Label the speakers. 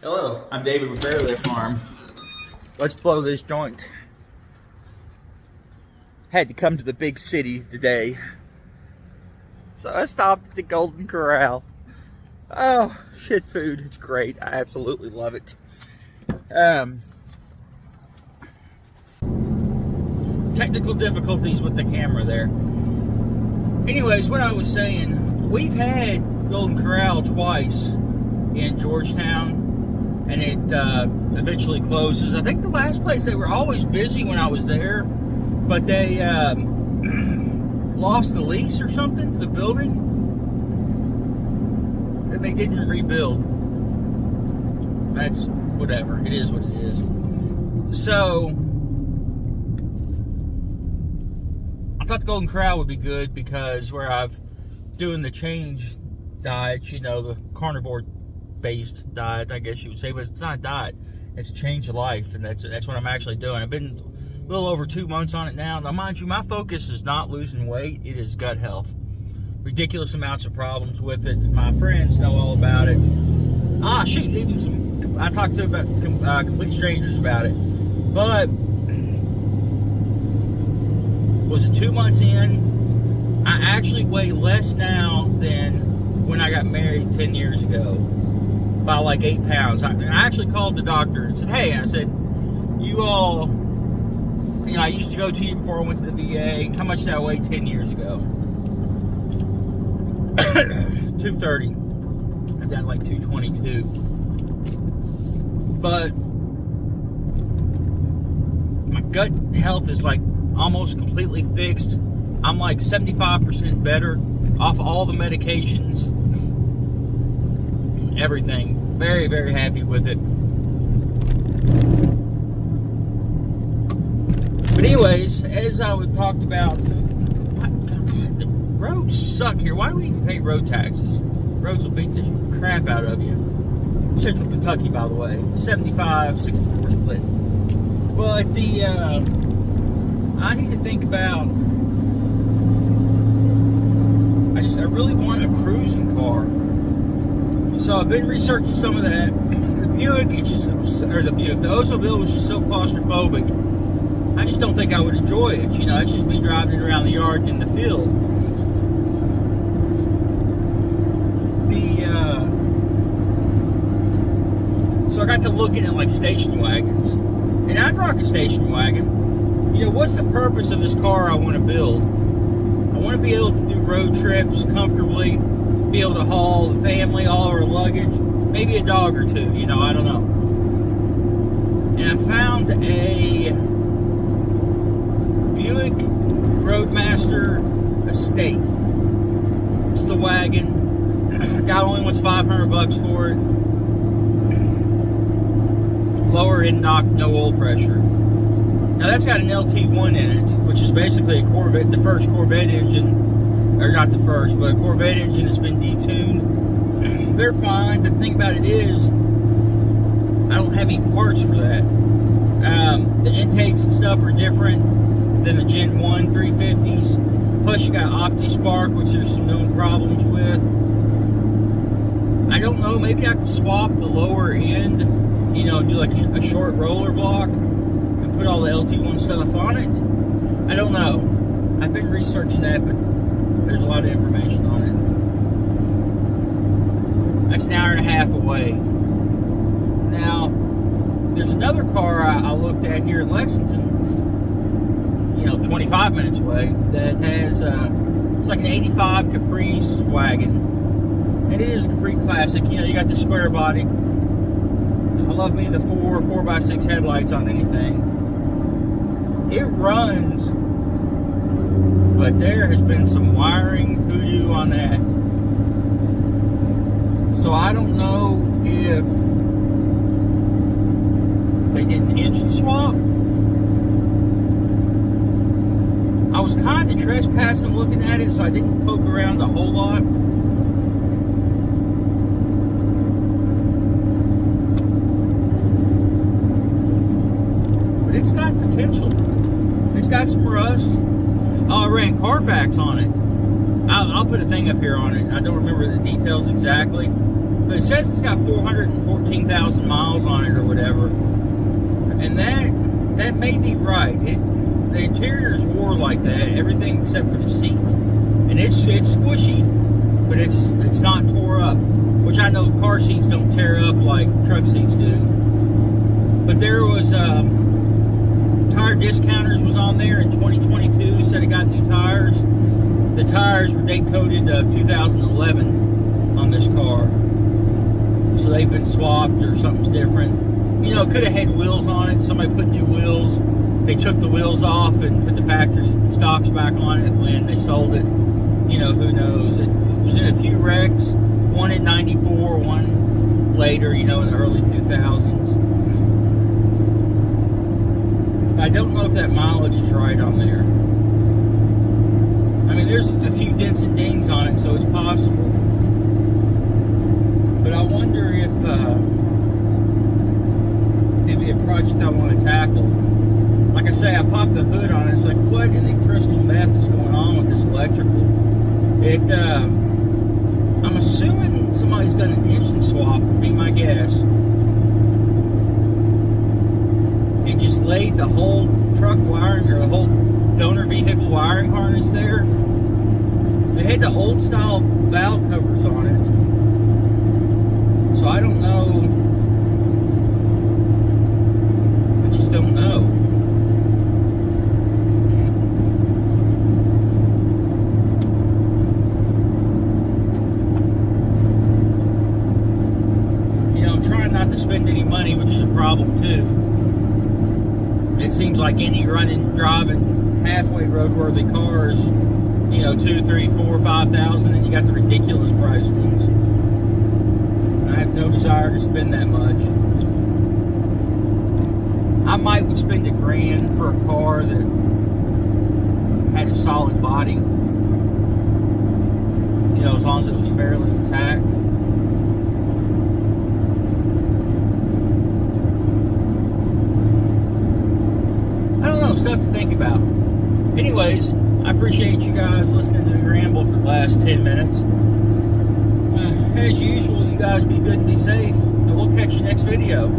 Speaker 1: Hello, I'm David with Bearlift Farm. Let's blow this joint. Had to come to the big city today, so I stopped at the Golden Corral. Oh, shit food, it's great. I absolutely love it. Technical difficulties with the camera there. Anyways, what I was saying, we've had Golden Corral twice in Georgetown, and it eventually closes. I think the last place, they were always busy when I was there, but they lost the lease or something to the building, and they didn't rebuild. That's whatever, it is what it is. So I thought the Golden Corral would be good because where I've doing the change diet, you know, the carnivore based diet, I guess you would say, but it's not a diet, it's a change of life, and that's what I'm actually doing. I've been a little over 2 months on it now. Now mind you, my focus is not losing weight, it is gut health. Ridiculous amounts of problems with it. My friends know all about it. Even some I talked to about complete strangers about it. But was it 2 months in? I actually weigh less now than when I got married 10 years ago, by like 8 pounds. I actually called the doctor and said, hey, I said, you all, you know, I used to go to you before I went to the VA. How much did I weigh 10 years ago? 230. I've got like 222. But my gut health is like almost completely fixed. I'm like 75% better off all the medications, everything. Very, very happy with it. But anyways, as I would talked about, the roads suck here. Why do we even pay road taxes? Roads will beat the crap out of you. Central Kentucky, by the way, 75-64 split. But I need to think about, I really want a cruising car. So I've been researching some of that. The Buick, the Oldsmobile was just so claustrophobic. I just don't think I would enjoy it. You know, it's just me driving it around the yard and in the field. So I got to looking at like station wagons. And I'd rock a station wagon. You know, what's the purpose of this car I want to build? I want to be able to do road trips comfortably, be able to haul the family, all our luggage, maybe a dog or two, you know, I don't know. And I found a Buick Roadmaster Estate. It's the wagon. Guy only wants $500 for it. Lower end knock, no oil pressure. Now that's got an LT1 in it, which is basically a Corvette, the first Corvette engine, or not the first, but a Corvette engine has been detuned. They're fine. The thing about it is, I don't have any parts for that. The intakes and stuff are different than the Gen 1 350s. Plus you got OptiSpark, which there's some known problems with. I don't know, maybe I could swap the lower end, you know, do like a short roller block and put all the LT1 stuff on it. I don't know. I've been researching that, but there's a lot of information on it. That's an hour and a half away. Now, there's another car I looked at here in Lexington, you know, 25 minutes away, that has, it's like an 85 Caprice wagon. It is a Caprice Classic. You know, you got the square body. I love me the 4x6 headlights on anything. It runs, but there has been some wiring hoodoo on that. So I don't know if they did an engine swap. I was kind of trespassing looking at it, so I didn't poke around a whole lot. But it's got potential. It's got some rust. Oh, I ran Carfax on it. I'll put a thing up here on it. I don't remember the details exactly. But it says it's got 414,000 miles on it or whatever. And that may be right. The interior's wore like that, everything except for the seat. And it's squishy, but it's not tore up. Which I know car seats don't tear up like truck seats do. But there was Tire Discounters was on there in 2022. Said it got new tires. The tires were date coded 2011 on this car. So they've been swapped or something's different. You know, it could have had wheels on it. Somebody put new wheels. They took the wheels off and put the factory stocks back on it when they sold it. You know, who knows. It was in a few wrecks. One in 94, one later, you know, in the early 2000s. I don't know if that mileage is right on there. I mean, there's a few dents and dings on it, so it's possible. But I wonder if it'd be a project I want to tackle. Like I say, I popped the hood on it. It's like, what in the crystal meth is going on with this electrical? I'm assuming somebody's done an engine swap, would be my guess. And just laid the whole truck wiring, or the whole donor vehicle wiring harness there. They had the old style valve covers on it. So I don't know. I just don't know. You know, I'm trying not to spend any money, which is a problem too. It seems like any driving halfway roadworthy cars, you know, 2, 3, 4, 5,000, and you got the ridiculous price ones. I have no desire to spend that much. I might would spend $1,000 for a car that had a solid body. You know, as long as it was fairly intact. I don't know, stuff to think about. Anyways, I appreciate you guys listening to me ramble for the last 10 minutes. As usual, you guys be good and be safe, and we'll catch you next video.